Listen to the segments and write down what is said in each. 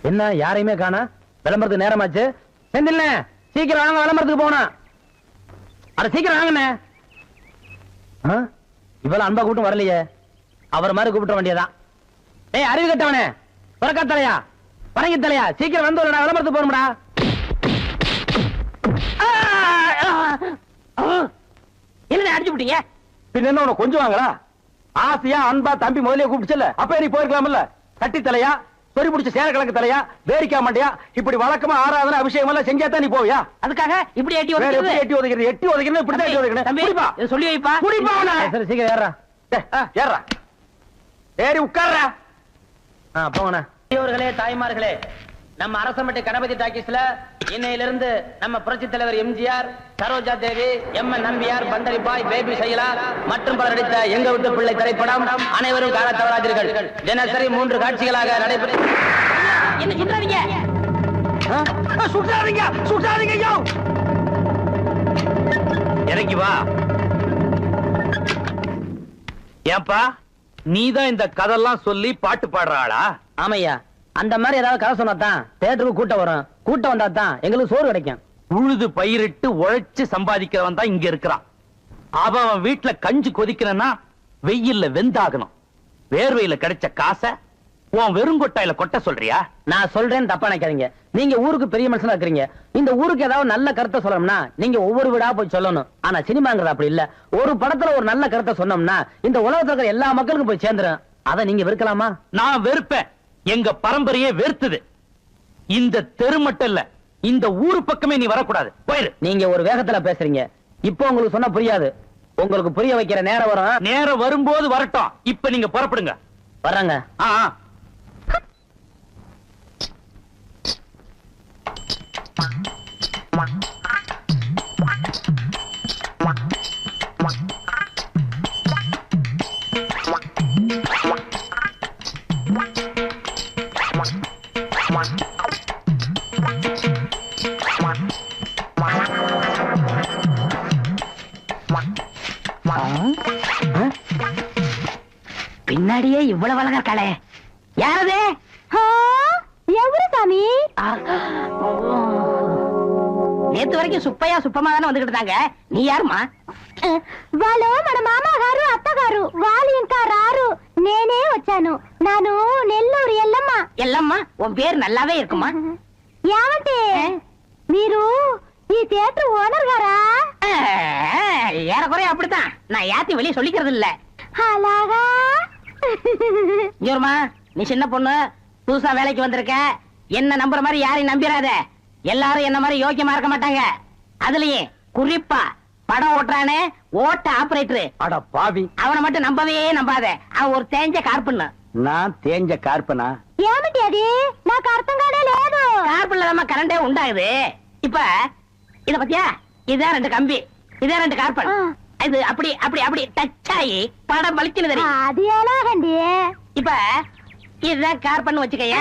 என்ன யாரையுமே காணா? விளம்பரத்துக்கு நேரமாச்சு. செந்தில்ல சீக்கிரம் வாங்க, விளம்பரத்துக்கு போகணும். அட சீக்கிரம் வாங்கண்ணே. இவ்வளவு அன்பா கூட்டம் வரலையே, அவர் மாதிரி கூப்பிட்ட வேண்டியதான். ஏய் அறிவு கட்டவனே, புறக்கா தலையா பரங்கி தலையா, சீக்கிரம் வந்து விளம்பரத்துக்கு போகணும்டா. என்ன அடிச்சு விட்டீங்க? பின்ன என்ன உனக்கு கொஞ்சம் வாங்களா? ஆசையா அன்பா தம்பி முதலே கூப்பிடுச்சல, அப்ப நீ போயிருக்கலாம்ல. கட்டி தலையா, சொறி பிடிச்ச சேரக்கிழங்கு தலையா, வேரிக்கா மாட்டியா, இப்படி வழக்கமா ஆராதனை அபிஷேகம் எல்லாம் செஞ்சாதான் நீ போவியா? அதுக்காக இப்படி எட்டி ஒதுக்கிறது எட்டி ஒதுக்கிறது இப்படிதான் எட்டி ஒதுக்கணும். சொல்லி வைப்பா. சரி சீக்கிரம் ஏறா ஏறா ஏறி உட்கார்றா. போங்கண்ணா. பெரியவர்களே, தாய்மார்களே, நம்ம அரசமட்டை கணபதி டாக்கீஸ்ல இன்னையிலிருந்து நம்ம புரட்சி தலைவர் எம்ஜிஆர், சரோஜா தேவி, எம்.என். நம்பியார், பண்டரிபாய், பேபி சைலா மற்றும் பலர் நடித்த எங்க விட்டு பிள்ளை திரைப்படம் அனைவரும் காண தவறாதீர்கள். தினசரி 3 காட்சிகளாக நடைபெறும். என்ன சுட்டாதீங்க, சுட்டாதீங்க, சுட்டாதீங்க. இறங்கி வா. ஏன்பா நீதான் இந்த கதெல்லாம் சொல்லி பாட்டு பாடுற ஆளா? ஆமையா, அந்த மாதிரி ஏதாவது கதை சொன்னாதான் தியேட்டருக்கு கூட்டம் வரும். கூட்டம் வந்தா தான் எங்களுக்கு சோறு கிடைக்கும். உழுது பயிரிட்டு உழைச்சு சம்பாதிக்கிறவன் தான் இங்க இருக்கிறான். அவன் வீட்டுல கஞ்சி கொதிக்கணும்னா வெயில்ல வெந்தாகணும். வேர்வையில கிடைச்ச காசை உன் வெறுங்கொட்டாயில கொட்ட சொல்றியா? நான் சொல்றேன்னு தப்பா நினைக்காதீங்க. நீங்க ஊருக்கு பெரிய மனுஷனா இருக்கிறீங்க. இந்த ஊருக்கு ஏதாவது நல்ல கருத்தை சொல்லணும்னா நீங்க ஒவ்வொரு வீடா போய் சொல்லணும். ஆனா சினிமாங்கிறது அப்படி இல்ல. ஒரு படத்துல ஒரு நல்ல கருத்தை சொன்னோம்னா இந்த உலகத்துல இருக்கிற எல்லா மக்களுக்கும் போய் சேர்ந்துரும். அதை நீங்க வெறுக்கலாமா? நான் வெறுப்பேன். எங்க பரம்பரையே வெறுத்துது. இந்த தெரு மட்டும் இல்ல, இந்த ஊரு பக்கமே நீ வரக்கூடாது. போயிரு. நீங்க ஒரு வேகத்துல பேசுறீங்க. இப்போ உங்களுக்கு சொன்னா புரியாது. உங்களுக்கு புரிய வைக்கிற நேரம் வரும். நேரம் வரும்போது வரட்டும். இப்ப நீங்க புறப்படுங்க. வர்றாங்க. பின்னாடியே இவ்வளவு அழகா இருக்காளே, யாரது? எவரு சாமி? நேத்து வரைக்கும் சுப்பையா சுப்பமா தானே வந்துகிட்டு இருந்தாங்க. நீ யாருமா? వాళ్ళు మన మామగారు అత్తగారు, వాళ్ళు ఇంకా రారు. నేనే వచ్చాను. నాను నెల్లూరు ఎల్లమ్మ. ఎల్లమ్మ, உன் பேர் நல்லாவே இருக்குமா? ఏమంటే మీరు ఈ தியேட்டர் ஓனர் గారా? ஏறக்குறைய அப்படித்தான். நான் யாத்தி வெளியே சொல்லிக்கிறது இல்ல. అలాగా? ஜோர்மா, நீ சின்ன பொண்ணு, புதுசா வேலைக்கு வந்திருக்க. என்ன நம்புற மாதிரி யாரையும் நம்பிராத. எல்லாரும் என்ன மாதிரி யோக்கியமா இருக்க மாட்டாங்க. அதுலயே குறிப்பா படம் ஓட்டுறானே ஓட்ட ஆபரேட்டர், அட பாவி, அவனை மட்டும் நம்பவே நம்பாத. அவன் ஒரு தேஞ்ச கார்பன். நான் தேஞ்ச கார்பனா? ఏమిటి అది? నాకు అర్థం కాడే లేదు. கார்பன்ல நம்ம கரண்டே உண்டாகுது. இப்ப இத பத்தியா, இதான் 2 கம்பி, இதான் 2 கார்பன். இது அப்படி அப்படி அப்படி டச் ஆகி படம் வலிக்குது. అది ఎలాగండి? இப்ப இதுதான் கார்பன் வச்சுக்கைய.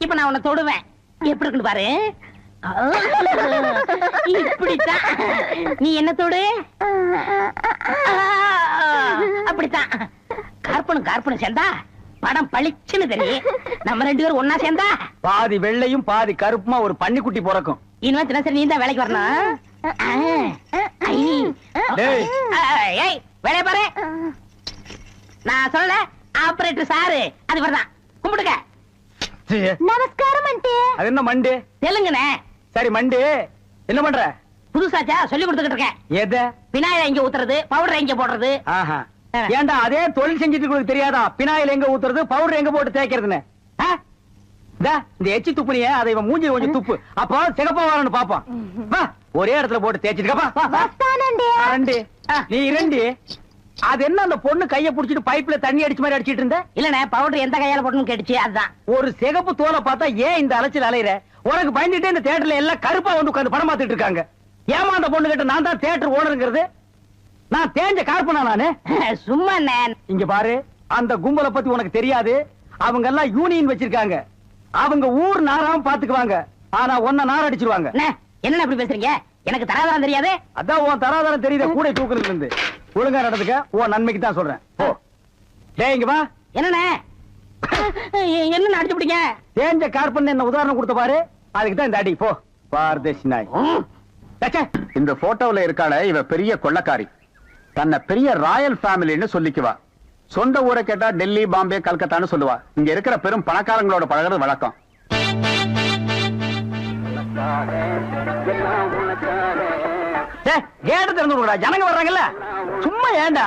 இப்ப நான் உன்னை தொடுவேன். எப்படி இருக்குன்னு பாரு. இப்படித்தான். நீ என்ன தொடு? அப்படித்தான். கார்பனும் சேர்ந்தா படம் பளிச்சுன்னு தெரியும். நம்ம 2 பேரும் ஒன்னா சேர்ந்தா பாதி வெள்ளையும் பாதி கருப்புமா ஒரு பன்னிக்குட்டி பிறக்கும். இனிமே தினசரி நீ தான் வேலைக்கு வரணும். வேலைய பாரு. நான் சொல்ல ஆபரேட்டர் சாரு அது வரதான். கும்பிடுங்க. நமஸ்காரம் ஆண்டி. அது என்ன மண்டே? தெலுங்குனே. சரி மண்டே, என்ன பண்ற? புதுசாச்சா சொல்லி கொடுத்துக்கிட்டு இருக்கேன். எதை? பினாயில எங்க ஊத்துறது, பவுடர் எங்க போடுறது. ஏண்டா அதே தொழில் செஞ்சுட்டு உங்களுக்கு தெரியாதா? பினாயில் எங்க ஊத்துறது, பவுடர் எங்க போட்டு தேய்க்கிறதுன்னு? இந்த எச்சி துப்புனிய அதை இவன் மூஞ்சி கொஞ்சம் துப்பு. அப்போ சிகப்பா வரணும் பாப்போம். ஒரே இடத்துல போட்டு தேய்ச்சிட்டு நீ இரண்டி. அது என்ன அந்த பொண்ணு கைய புடிச்சிட்டு பைப்ல தண்ணி அடிச்ச மாதிரி அடிச்சிட்டு இருந்த? இல்லனே, பவுடர் எந்த கையால போடணும்னு கேட்டுச்சு. அதுதான். ஒரு சிகப்பு தோலை பார்த்தா ஏன் இந்த அலைச்சல் அலையிற? உனக்கு பயந்துட்டே இந்த தியேட்டர்ல எல்லாம் கருப்பா வந்து உட்கார்ந்து படம் பார்த்துட்டு இருக்காங்க. ஏமா அந்த பொண்ணு கிட்ட நான் தான் தியேட்டர் ஓனருங்கிறது? நான் தேஞ்ச கார்பனா நானு? சும்மா இங்க பாரு, அந்த கும்பலை பத்தி உனக்கு தெரியாது. அவங்க எல்லாம் யூனியன் வச்சிருக்காங்க. அவங்க ஊர் நாராம பாத்துக்குவாங்க. ஆனா ஒன்ன நார் அடிச்சிருவாங்க. என்ன அப்படி பேசுறீங்க? எனக்கு தராதரம் தெரியாது. அதான் உன் தராதரம் தெரியுத கூட தூக்குறதுல இருந்து. ஒழுங்கா நடந்துக்க, உன் நன்மைக்கு தான் சொல்றேன். ஓ டேய் இங்க வா. என்னண்ணே? என்ன அடிச்சு பிடிங்க? தேஞ்ச கார்பன் என்ன உதாரணம் கொடுத்த பாரு, அதுக்கு தான் இந்த அடி. போ பாரதேசி நாய். இந்த போட்டோல இருக்காள இவ பெரிய கொள்ளக்காரி. தன்னை பெரிய ராயல் ஃபேமிலின்னு சொல்லிக்குவா. சொந்த ஊரை கேட்டா டெல்லி, பாம்பே, கல்கத்தான்னு சொல்லுவா. இங்க இருக்கிற பெரும் பணக்காரங்களோட பழகிறது வழக்கம். கேட்டு திறந்து விடுறா, ஜனங்க வர்றாங்கல்ல, சும்மா ஏண்டா?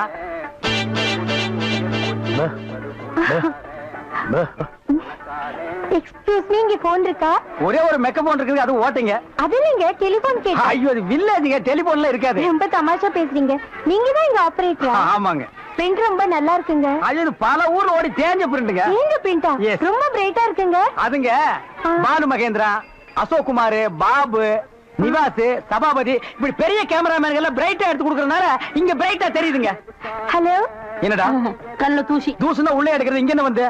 எக்ஸ்கியூஸ் மீ, இங்க போன் இருக்கா? ஒரே ஒரு மெக்க போன் இருக்குது, அது ஓட்டுங்க. அது இல்லைங்க, டெலிபோன் கேட்டேன். ஐயோ, அது வில்லேஜுங்க, டெலிபோன்ல இருக்காது. ரொம்ப தமாஷா பேசுறீங்க. நீங்க தான் இங்க ஆபரேட்டரா? ஆமாங்க. பிரிண்ட் ரொம்ப நல்லா இருக்குங்க. அது பல ஊர்ல ஓடி தேஞ்ச பிரிண்ட்ங்க. நீங்க பிரிண்டா? Yes. ரொம்ப பிரைட்டா இருக்குங்க. அதுங்க பாலு மகேந்திரா, அசோக் குமார், பாபு, நிவாஸ், சபாபதி, இப்படி பெரிய கேமராமேன் எல்லாம் பிரைட்டா எடுத்து கொடுக்கறதுனால இங்க பிரைட்டா தெரியுதுங்க. ஹலோ. என்னடா கண்ணுல தூசி? தூசுனா உள்ளே எடுக்கிறது, இங்க என்ன வந்து?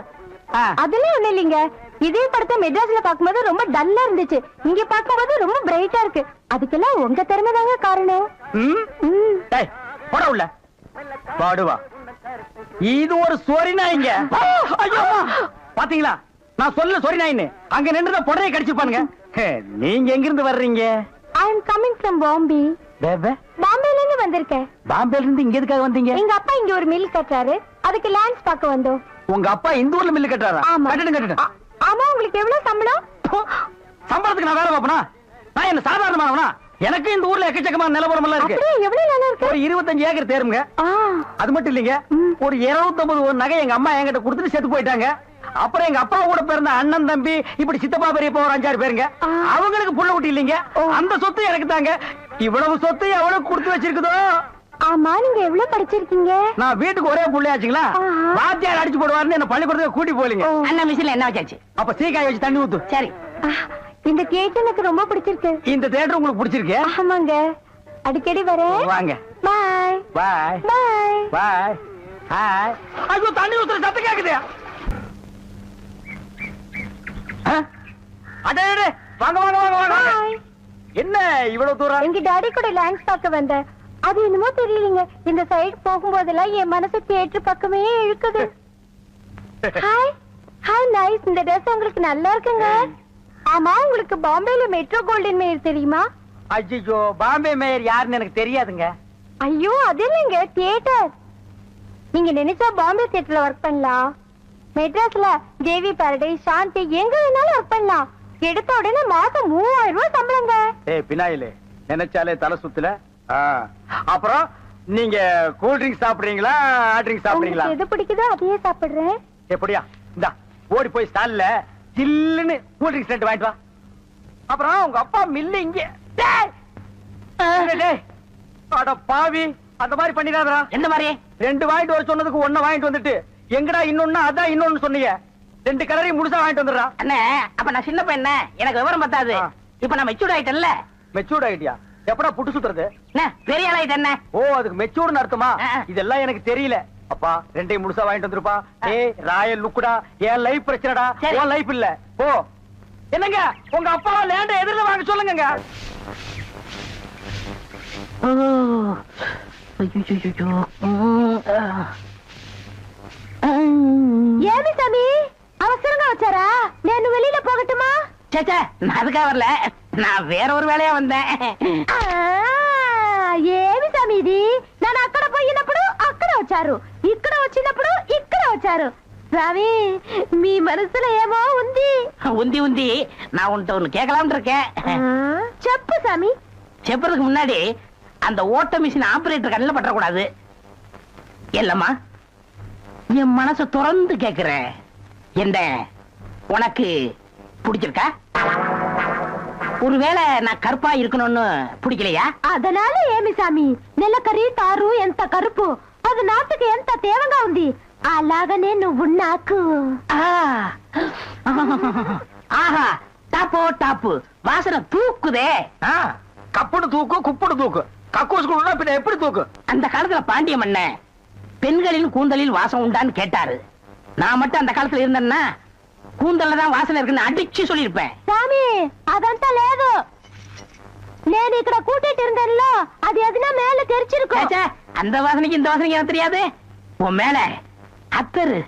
அதெல்லாம் ஒண்ணு இல்லைங்க. இதே படத்தை மெட்ராஸ்ல பாக்கும்போது ரொம்ப டல்லா இருந்துச்சு, இங்க பாக்கும்போது ரொம்ப பிரைட்டா இருக்கு. அதுக்கெல்லாம் உங்க திறமை தாங்க காரணம். போட உள்ள பாடுவா. இது ஒரு சொரி நாய்ங்க. பாத்தீங்களா, நான் சொல்ல சொரி நாயின்னு. அங்க நின்றுதான் புடவையை கடிச்சிருப்பானுங்க. நீங்க எங்க இருந்து வர்றீங்க? ஐ அம் கமிங் ஃப்ரம் பாம்பே. பாம்பேல இருந்து வந்திருக்கேன். பாம்பேல இருந்து இங்க எதுக்காக வந்தீங்க? எங்க அப்பா இங்க ஒரு மில் கட்டுறாரு, அதுக்கு லேண்ட்ஸ் பார்க்க வந்தோம். உங்க அப்பா இந்த ஊர்ல மில்லு கட்டுறாரா? கட்டணும். ஆமா. உங்களுக்கு எவ்வளவு சம்பளம்? சம்பளத்துக்கு நான் வேலை பார்ப்பனா? நான் என்ன சாதாரணமானவனா? எனக்கு இந்த ஊர்ல எக்கச்சக்கமான நிலவரம் எல்லாம் இருக்கு. எவ்வளவு நல்லா இருக்கு? ஒரு 25 ஏக்கர் தேருங்க. அது மட்டும் இல்லைங்க, ஒரு 250 நகை எங்க அம்மா என்கிட்ட கொடுத்துட்டு செத்து போயிட்டாங்க. அப்புறம் எங்க அப்பா கூட பிறந்த அண்ணன், தம்பி, இப்படி சித்தப்பா, பெரியப்பா ஒரு 5-6 பேருங்க. அவங்களுக்கு புள்ள குட்டி இல்லைங்க. அந்த சொத்து எனக்கு தாங்க. இவ்வளவு சொத்து எவ்வளவு கொடுத்து வச்சிருக்குதோ. ஆமா, நீங்க எவ்வளவு படிச்சிருக்கீங்க? நான் வீட்டுக்கு ஒரே புள்ளையாச்சுங்களா, வாத்தியார் அடிச்சு போடுவாருன்னு என்ன பள்ளிக்கூடத்துக்கு கூட்டி போலீங்க. அண்ணா மிஷின்ல என்ன வச்சாச்சு? அப்ப சீக்காய் வச்சு தண்ணி ஊத்து. சரி. இந்த தியேட்டர் எனக்கு ரொம்ப பிடிச்சிருக்கு. இந்த தியேட்டர் உங்களுக்கு பிடிச்சிருக்கு? ஆமாங்க, அடிக்கடி வரேன். வாங்க. பாய் பாய் பாய் பாய். ஹாய். ஐயோ, தண்ணி ஊத்துற சத்தம் கேக்குது. அடே, வாங்க வாங்க வாங்க வாங்க. என்ன இவ்வளவு தூரம்? எங்க டாடி கூட லேண்ட்ஸ் பார்க்க வந்தேன். அது என்னமோ தெரியலங்க, இந்த சைடு போகும்போதெல்லாம் என் மனசு தியேட்டர் பக்கமே இழுக்குது. Hi hi, nice. இந்த ட்ரெஸ் உங்களுக்கு நல்லா இருக்குங்க. ஆமா, உங்களுக்கு பாம்பேல மெட்ரோ கோல்டன் மேயர் தெரியுமா? ஐயோ, பாம்பே மேயர் யாருன்னு எனக்கு தெரியாதுங்க. ஐயோ, அது இல்லைங்க, தியேட்டர். நீங்க நினைச்சா பாம்பே தியேட்டர்ல ஒர்க் பண்ணலாம். மெட்ராஸ்ல தேவி பாரடைஸ், சாந்தி, எங்க வேணாலும் ஒர்க் பண்ணலாம். எடுத்த உடனே மாசம் 3000 ரூபாய் சம்பளங்க. பினாயிலே நினைச்சாலே தலை சுத்துல. அப்புறம் நீங்க கூல் ட்ரிங்க் சாப்பிடுறீங்களா, ஹாட் ட்ரிங்க் சாப்பிடுறீங்களா? எது பிடிக்குதோ அதையே சாப்பிடுறேன். எப்படியா? இந்தா ஓடி போய் ஸ்டால்ல ஜில்லுன்னு கூல் ட்ரிங்க்ஸ் 2 வாங்கிட்டு வா. அப்புறம் உங்க அப்பா மில்லு இங்க. அட பாவி, அந்த மாதிரி பண்ணிடாதடா. எந்த மாதிரி? 2 வாங்கிட்டு வர சொன்னதுக்கு 1 வாங்கிட்டு வந்துட்டு எங்கடா இன்னொன்னு, அதான் இன்னொன்னு சொன்னீங்க. 2 கலரையும் முழுசா வாங்கிட்டு வந்துடுறா. அண்ணே, அப்ப நான் சின்ன பையன், எனக்கு விவரம் பத்தாது. இப்ப நான் மெச்சூர்ட் ஆயிட்டேன்ல. மெச்சூர்ட் ஆயிட்டியா? எப்படா புட்டு சுத்துறது? பெரிய ஆள் ஆயிட்டேன். ஓ, அதுக்கு மெச்சூர்னு அர்த்தமா? இதெல்லாம் எனக்கு தெரியல. அப்பா 2ஐயும் முழுசா வாங்கிட்டு வந்துருப்பா. ஏய் ராயல் லுக்குடா, என் லைஃப் பிரச்சனைடா, உன் லைஃப் இல்ல. போ. என்னங்க, உங்க அப்பா லேண்ட எதிரில வாங்க சொல்லுங்க. ஏமி சாமி, அவசரமா வச்சாரா? நான் வெளியில போகட்டுமா? சேச்சே, நான் அதுக்காக வரல, நான் வேற ஒரு வேலையா வந்தேன். ఏమి సమీది నన్ను అక్కడ పోయినప్పుడు అక్కడ వచ్చారు, ఇక్కడ వచ్చినప్పుడు ఇక్కడ వచ్చారు. சாமி, మీ మనసులో ఏమో ఉంది. உந்தி நான் உன்கிட்ட ஒண்ணு கேட்கலாம்னு இருக்கேன். చెప్పు சாமி. செப்பறதுக்கு முன்னாடி அந்த ஓட்ட மிஷின் ஆபரேட்டர் கண்ணில் பற்றக்கூடாது. இல்லம்மா, என் மனசை திறந்து கேட்கிறேன். என்ன உனக்கு பிடிச்சிருக்கா? ஒருவேளை நான் கருப்பா இருக்கணும்னு பிடிக்கலையா? அதனால ఏమి సామి, నెలకరి తారు ఎంత కరుపు, అది నాటుకు ఎంత తేవంగా ఉంది. అలాగనే నువ్వు నాకు. ஆஹா, டாப்போ டாப்பு, வாசனை தூக்குதே. கப்புடு தூக்கு, குப்புடு தூக்கு, கக்கூசுக்குள்ள பின்ன எப்படி தூக்கு? அந்த காலத்துல பாண்டிய மன்னன் பெண்களின் கூந்தலில் வாசம் உண்டான்னு கேட்டாரு. நான் மட்டும் அந்த காலத்துல இருந்தேன்னா கூந்தல்ல தான் வாசனை இருக்குன்னு அடிச்சு சொல்லிருப்பேன். சாமி, అదంతా లేదు. నేను ఇక్కడ కూటిட்டு இருந்தேன்ல, அது எதுனா மேல தெரிச்சிருக்கும். அந்த வாசனைக்கு இந்த வாசனைக்கு எனக்கு தெரியாது. உன் மேல அத்தரு,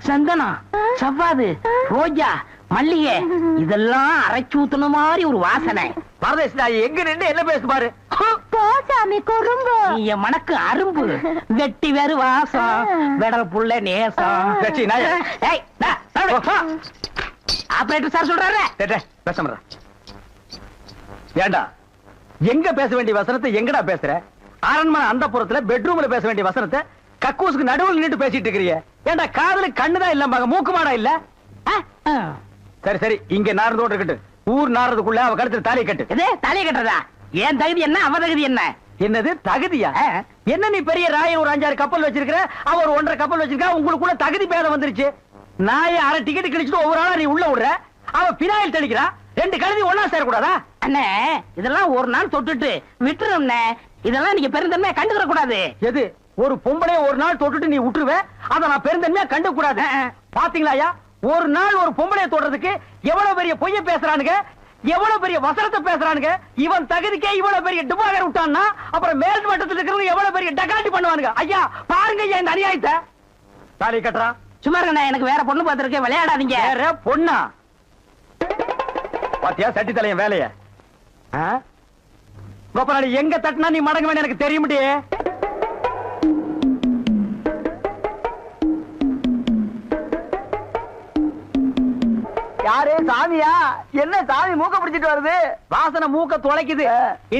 சந்தனம், சவ்வாது, ரோஜா, மல்லிகை இதெல்லாம் அரைச்சு ஊத்துன மாதிரி ஒரு வாசனை. பரதேசி நாய் எங்க நின்று என்ன பேசு பாரு. போ சாமி குறும்பு. நீ என் மனக்கு அரும்பு, வெட்டி வேறு வாசம், வெடல் புள்ள நேசம். சச்சி, நாயே. ஏய், ஆபரேட்டர் சார் சொல்றாரு. பேச ஏண்டா எங்க பேச வேண்டிய வசனத்தை எங்கடா பேசுற? அரண்மனை அந்த புறத்துல பெட்ரூம்ல பேச வேண்டிய வசனத்தை கக்கூசுக்கு நடுவில் நின்று பேசிட்டு இருக்கிறீங்க. ஏண்டா காதுல கண்ணுதான் இல்ல, மூக்குமாடா இல்ல? சரி சரி, இங்க நார்ந்தோடு இருக்கட்டும். ஊர் நாரதுக்குள்ள அவ கழுத்துல தாலியை கட்டு. எது தாலியை கட்டுறதா? ஏன் தகுதி என்ன, அவ தகுதி என்ன? என்னது தகுதியா? என்ன நீ பெரிய ராயன் ஒரு 5-6 கப்பல் வச்சிருக்கிற, அவ ஒரு 1.5 கப்பல் வச்சிருக்கா, உங்களுக்குள்ள தகுதி பேதம் வந்துருச்சு. நாயை அரை டிக்கெட் கிழிச்சிட்டு ஒவ்வொரு ஆளா நீ உள்ள விடுற, அவ பினாயில் தெளிக்கிறா. 2 கழுதி ஒன்னா சேரக்கூடாதா? அண்ணே, இதெல்லாம் ஒரு நாள் தொட்டுட்டு விட்டுரும். இதெல்லாம் நீங்க பெருந்தன்மையா கண்டுக்கிற கூடாது. எது ஒரு பொம்பளைய ஒரு நாள் தொட்டுட்டு நீ விட்டுருவ, அத நான் பெருந்தன்மையா கண்டு கூடாது. பாத்தீங்களா, ஒரு நாள் ஒரு பொம்பளைய தொடுறதுக்கு எவ்வளவு பெரிய பொய்ய பேசுறானுங்க, எவ்வளவு பெரிய வசனத்தை பேசுறானுங்க. இவன் தகுதிக்கே இவ்வளவு பெரிய டிபாகர் விட்டான்னா அப்புறம் மேல் மட்டத்தில் இருக்கிறவங்க எவ்வளவு பெரிய டகாட்டி பண்ணுவானுங்க. ஐயா பாருங்க ஐயா இந்த அநியாயத்தை. தாலி கட்டுறா. சும்மா இருங்க, எனக்கு வேற பொண்ணு பார்த்திருக்கேன், விளையாடாதீங்க. வேற பொண்ணா? பாத்தியா சட்டி தலையன் வேலைய? கோபாலி எங்க தட்டினா நீ மடங்க வேணும் எனக்கு தெரியும்டி. யாரு சாமியா? என்ன சாமி மூக்க பிடிச்சிட்டு வருது? வாசனை மூக்க துளைக்குது.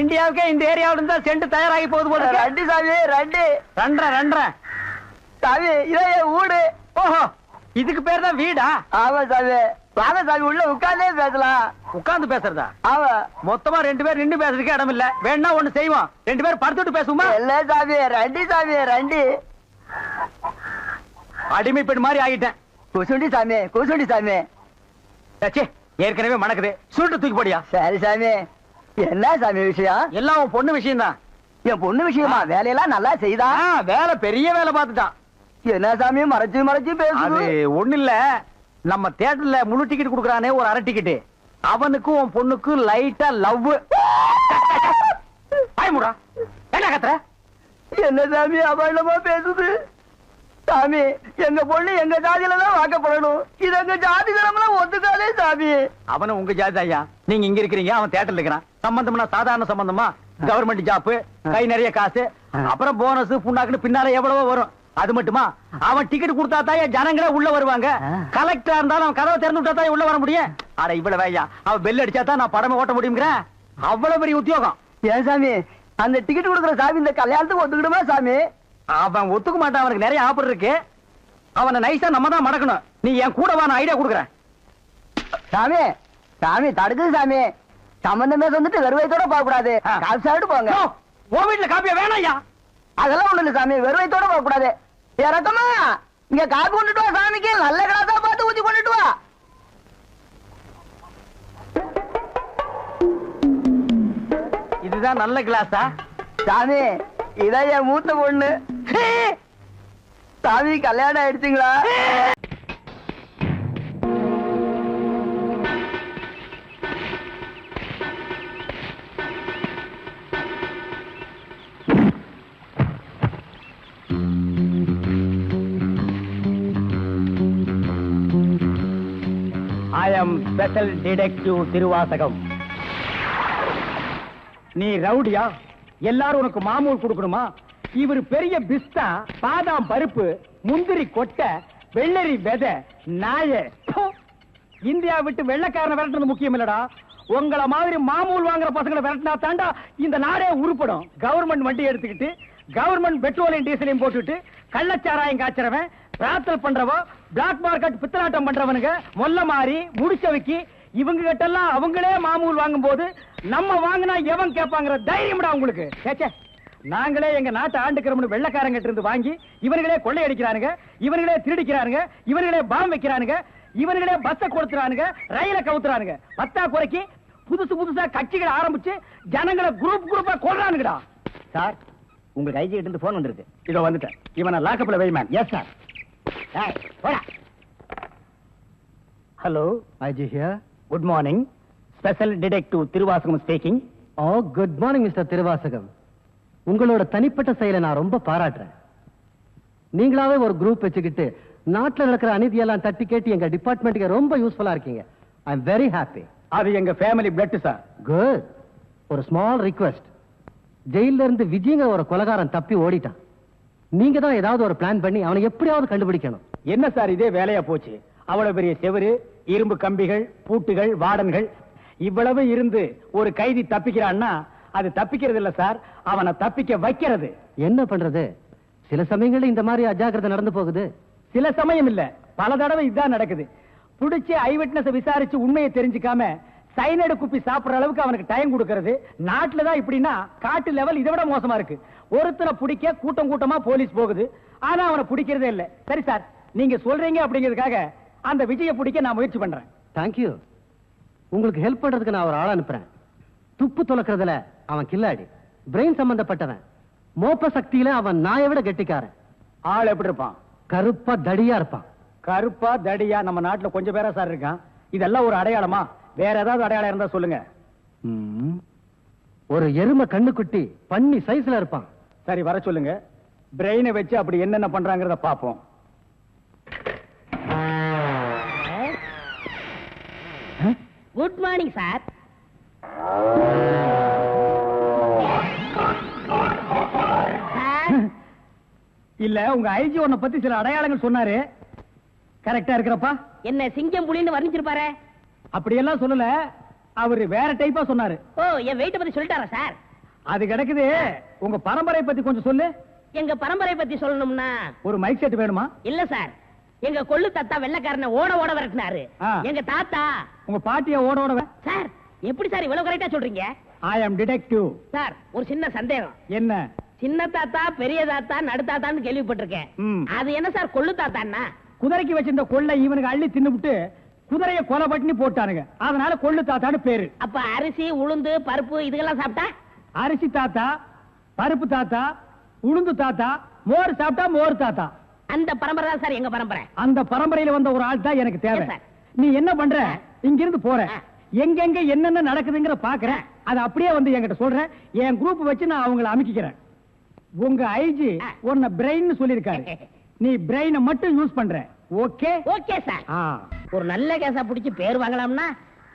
இந்தியாவுக்கே இந்த ஏரியாவில இருந்தா செண்டு தயாராகி போகுது போல. ரெண்டு சாமி, ரெண்டரை சாமி, இதே வீடு. ஓஹோ, இதுக்கு பேர் தான் வீடா? ஆமா சாமி. வாங்க சாமி, உள்ள உட்கார்ந்தே பேசலாம். உட்கார்ந்து பேசுறதா? ஆமா. மொத்தமா 2 பேர் நின்று பேசுறதுக்கு இடம் இல்ல. வேணா ஒண்ணு செய்வோம், 2 பேர் படுத்துட்டு பேசுவோமா? இல்ல சாமி, ரெண்டு அடிமை பெண் மாதிரி ஆகிட்டேன். குசுண்டி சாமி. ஏற்கனவே மணக்குது, சுருட்டு தூக்கி போடியா. சரி சாமி. என்ன சாமி விஷயம்? எல்லாம் உன் பொண்ணு விஷயம் தான். என் பொண்ணு விஷயமா? வேலையெல்லாம் நல்லா செய்தா? வேலை பெரிய வேலை பார்த்துட்டான். என்ன சாமி மறைச்சு அது பேசுது? ஒண்ணு இல்ல, நம்ம தியேட்டர்ல முழு டிக்கெட் குடுக்கறானே ஒரு அரை டிக்கெட், அவனுக்கும் உன் பொண்ணுக்கும் லைட்டா லவ். பயமுடா, என்ன கத்துற? என்ன சாமி அபண்டமா பேசுது? சாமி, எங்க பொண்ணு எங்க ஜாதியில தான் வாக்கப்படணும். இது எங்க ஜாதி தரம்லாம் ஒத்துக்காதே சாமி. அவனும் உங்க ஜாதி ஐயா. நீங்க இங்க இருக்கிறீங்க, அவன் தியேட்டர்ல இருக்கிறான். சம்பந்தம்னா சாதாரண சம்பந்தமா? கவர்மெண்ட் ஜாப், கை நிறைய காசு, அப்புறம் போனஸ் புண்ணாக்குன்னு பின்னால எவ்வளவோ வரும். அது மட்டுமா, அவன் டிக்கெட் கொடுத்தா தான் ஜனங்களே உள்ள வருவாங்க. கலெக்டரா இருந்தாலும் அவன் கதவை திறந்து விட்டா தான் உள்ள வர முடியும். அட இவ்வளவு ஐயா, அவன் பெல் அடிச்சா தான் நான் படமே ஓட்ட முடியுங்கிற அவ்வளவு பெரிய உத்தியோகம். ஏன் சாமி, அந்த டிக்கெட் கொடுக்குற சாமி இந்த கல்யாணத்துக்கு ஒத்துக்கிடுமா சாமி? அவன் ஒத்துக்க மாட்டான், அவனுக்கு நிறைய ஆஃபர் இருக்கு. அவனை நைஸா நம்ம தான் மடக்கணும். நீ என் கூட வா, நான் ஐடியா கொடுக்குறேன். சாமி தடுக்குது சாமி. சம்பந்தமே வந்துட்டு வெறுவைத்தோட போக கூடாது, காசு சாப்பிட்டு போங்க. உன் வீட்டுல காப்பியா வேணாம் ஐயா. அதெல்லாம் ஒண்ணு இல்ல சாமி, வெறுவைத்தோட போக கூடாது. இறக்கமா இங்க காப்பி கொண்டுட்டு வா சாமிக்கு, நல்ல கிளாஸா பார்த்து ஊத்தி கொண்டுட்டு வா. இதுதான் நல்ல கிளாஸா? சாமி, இதான் என் மூத்த பொண்ணு. சாமி கல்யாணம் ஆயிடுச்சுங்களா? I am special detective Thiruvasagam. நீ ரவுடியா? எல்லாரும் உனக்கு மாமூல் கொடுக்கணுமா? இவர் பெரிய பிஸ்தா, பாதாம் பருப்பு, முந்திரி கொட்டை, வெள்ளரி விதை, நாய. இந்தியா விட்டு வெள்ளைக்காரனை விரட்டுறது முக்கியம் இல்லடா. உங்கள மாதிரி மாமூல் வாங்குற பசங்களை விரட்டினா தாண்டா இந்த நாடே உருப்படும். கவர்மெண்ட் வண்டி எடுத்துக்கிட்டு, கவர்மெண்ட் பெட்ரோலையும் டீசலையும் போட்டுட்டு, கள்ளச்சாராயம் காய்ச்சறவன், பிரார்த்தல் பண்றவன், பிளாக் மார்க்கெட் பித்தலாட்டம் பண்றவனுங்க, மொல்ல மாறி முடிச்சவைக்கு இவங்க கிட்டெல்லாம் அவங்களே மாமூல் வாங்கும் போது நம்ம வாங்கினா எவன் கேட்பாங்கிற தைரியம்டா உங்களுக்கு. நாங்களே எங்க நாட்டை ஆண்டுக்கிறோம்னு வெள்ளைக்காரங்க இருந்து வாங்கி இவனுங்களே கொள்ளையடிக்கிறானுங்க, இவனுங்களே திருடிக்கிறானுங்க, இவனுங்களே பாம் வைக்கிறானுங்க, இவனுங்களே பஸ்ஸை கொடுத்துறானுங்க, ரயில கவுத்துறானுங்க. பத்தா குறைக்கு புதுசா கட்சிகளை ஆரம்பிச்சு ஜனங்களை குரூப்பா கொள்றானுங்கடா. சார், உங்களுக்கு ஐஜி கிட்ட இருந்து போன் வந்திருக்கு. இதோ வந்துட்டேன். இவனை லாக்கப்ல வை ma'am. Yes sir. Hello, IG here. Good morning. Special detective Thiruvasagam speaking. Oh, good morning mister Thiruvasagam. உங்களோட தனிப்பட்ட செயலை நான் ரொம்ப பாராட்டுறேன். நீங்களாவே ஒரு குரூப் வச்சுக்கிட்டு நாட்டுல நடக்கிற அநீதியெல்லாம் தட்டி கேட்டு எங்க டிபார்ட்மெண்ட்டுக்கு ரொம்ப யூஸ்ஃபுல்லா இருக்கீங்க. I am very happy. அது எங்க ஃபேமிலி பிளட் சார். குட். ஒரு ஸ்மால் ரிக்வெஸ்ட். ஜெயில இருந்து விஜயங்க ஒரு கொலைகாரன் தப்பி ஓடிட்டான். நீங்க தான் ஏதாவது ஒரு பிளான் பண்ணி அவனை எப்படியாவது கண்டுபிடிக்கணும். என்ன சார் இதே வேலையா போச்சு? அவ்வளவு பெரிய செவரு, இரும்பு கம்பிகள், பூட்டுகள், வார்டன்கள் இவ்வளவு இருந்து ஒரு கைதி தப்பிக்கிறான்னா அது தப்பிக்கிறது இல்ல சார், அவனை தப்பிக்க வைக்கிறது. என்ன பண்றது? சில சமயங்கள்ல இந்த மாதிரி அஜாக்கிரதை நடந்து போகுது. சில சமயம் இல்ல, பல தடவை இதுதான் நடக்குது. புடிச்சு ஐ விட்னஸ் விசாரிச்சு உண்மையை தெரிஞ்சுக்காம சைனடு குப்பி சாப்பிடுற அளவுக்கு அவனுக்கு டைம் கொடுக்கிறது. நாட்டுல தான் இப்படின்னா காட்டு லெவல் இதை விட மோசமா இருக்கு. ஒருத்தரை பிடிக்க கூட்டம் கூட்டமா போலீஸ் போகுது, ஆனா அவனை பிடிக்கிறதே இல்ல. சரி சார், நீங்க சொல்றீங்க அப்படிங்கிறதுக்காக அந்த விஜய பிடிக்க நான் முயற்சி பண்றேன். தேங்க்யூ. உங்களுக்கு ஹெல்ப் பண்றதுக்கு நான் ஒரு ஆள் அனுப்புறேன். துப்பு துலக்கிறதுல அவன் கில்லாடி, பிரெயின் சம்பந்தப்பட்டவன். மோப்ப சக்தியில அவன் நாயை விட கெட்டிக்காரன். ஆள் எப்படி இருப்பான்? கருப்பா தடியா இருப்பான். கருப்பா தடியா நம்ம நாட்டுல கொஞ்சம் பேரா சார் இருக்கான். இதெல்லாம் ஒரு அடையாளமா? வேற ஏதாவது அடையாளம் இருந்தா சொல்லுங்க. ஒரு எருமை கண்ணுக்குட்டி பன்னி சைஸ்ல இருப்பான். சரி, வர சொல்லுங்க. பிரெயினை வச்சு அப்படி என்னென்ன பண்றாங்கறத பாப்போம். Good morning sir. இல்ல, உங்க ஐஜி உன்னை பத்தி சில அடையாளங்கள் சொன்னாரு. கரெக்டா இருக்கிறப்பா? என்ன சிங்கம் புலின்னு வர்ணிச்சிருப்பாரு? அப்படியெல்லாம் சொல்லல, அவரு வேற டைப்பா சொன்னாரு. ஓ, என் வெயிட்ட பத்தி சொல்லிட்டாரா சார்? அது கிடக்குது. உங்க பரம்பரை பத்தி கொஞ்சம் சொல்லு. எங்க பரம்பரை பத்தி சொல்லணும்னா ஒரு மைக் செட் வேணுமா? இல்ல சார், எங்க கொள்ளு தாத்தா வெள்ளக்காரனை ஓட ஓட விரட்டினாரு. எங்க தாத்தா. உங்க பாட்டிய ஓட ஓட சார், எப்படி சார் இவ்வளவு கரெக்டா சொல்றீங்க? ஐ அம் டிடெக்டிவ். சார், ஒரு சின்ன சந்தேகம். என்ன? சின்ன தாத்தா, பெரிய தாத்தா, நடு தாத்தான்னு கேள்விப்பட்டிருக்கேன். அது என்ன சார் கொள்ளு தாத்தான்னா? குதிரைக்கு வச்சிருந்த கொள்ளை இவனுக்கு அள்ளி தின்னுபிட்டு குதிரைய கொலை பண்ணி போட்டானுங்க. அதனால கொள்ளு தாத்தான்னு பேரு. அப்ப அரிசி, உளுந்து, பருப்பு இதுக்கெல்லாம் சாப்பிட்டா? அரிசி தாத்தா, பருப்பு தாத்தா, உளுந்து தாத்தா, மோர் சாப்பிட்டா மோர் தாத்தா. அந்த பரம்பரை தான் சார் எங்க பரம்பரை. அந்த பரம்பரையில வந்த ஒரு ஆள் தான் எனக்கு தேவை. நீ என்ன பண்ற? இங்க இருந்து போற, எங்கெங்க என்னென்ன நடக்குதுங்கிற பாக்குறேன். அது அப்படியே வந்து என்கிட்ட சொல்றேன். என் குரூப் வச்சு நான் அவங்களை அமைக்கிறேன். உங்க ஐஜி உன்னை பிரெயின் சொல்லிருக்காரு. நீ பிரெயினை மட்டும் யூஸ் பண்ற. ஓகே? Okay sir. ஒரு நல்ல கேஸா பிடிச்சு பேர் வாங்கலாம்னா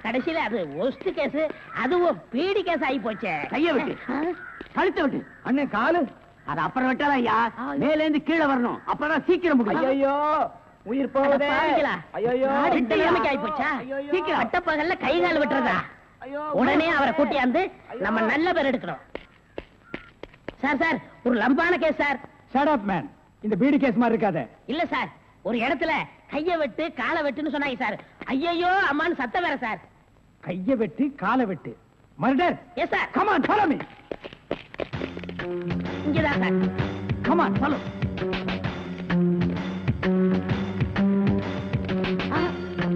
கடைசியில அது ஒஸ்ட் கேஸ், அதுவும் பீடி கேஸ் ஆகி போச்சே. கைய விட்டு, கழுத்தை விட்டு. அண்ணே காலு. அது அப்புறம் விட்டால ஐயா, மேல இருந்து கீழே வரணும். அப்பதான் சீக்கிரம் முடியும். ஐயோ, உயிர் போகுதே. ஐயோ, இந்த நிலைமைக்கு ஆகி போச்சா? சீக்கிரம் பட்டப்பகல்ல கை கால் விட்டுறதா? உடனே அவரை கூட்டியாந்து நம்ம நல்ல பேர் எடுக்கணும். சார் சார், ஒரு லம்பான case sir. Shut up man. இந்த பீடி கேஸ் மாதிரி இருக்காதே. இல்ல சார், ஒரு இடத்துல கைய வெட்டு காலை வெட்டுன்னு சொன்னாங்க சார். ஐயோ அம்மான்னு சத்தம் வேற சார். கைய வெட்டு காலை வெட்டு. Murder. Yes sir. Come on, follow me. இங்கதான் sir. Come on, follow.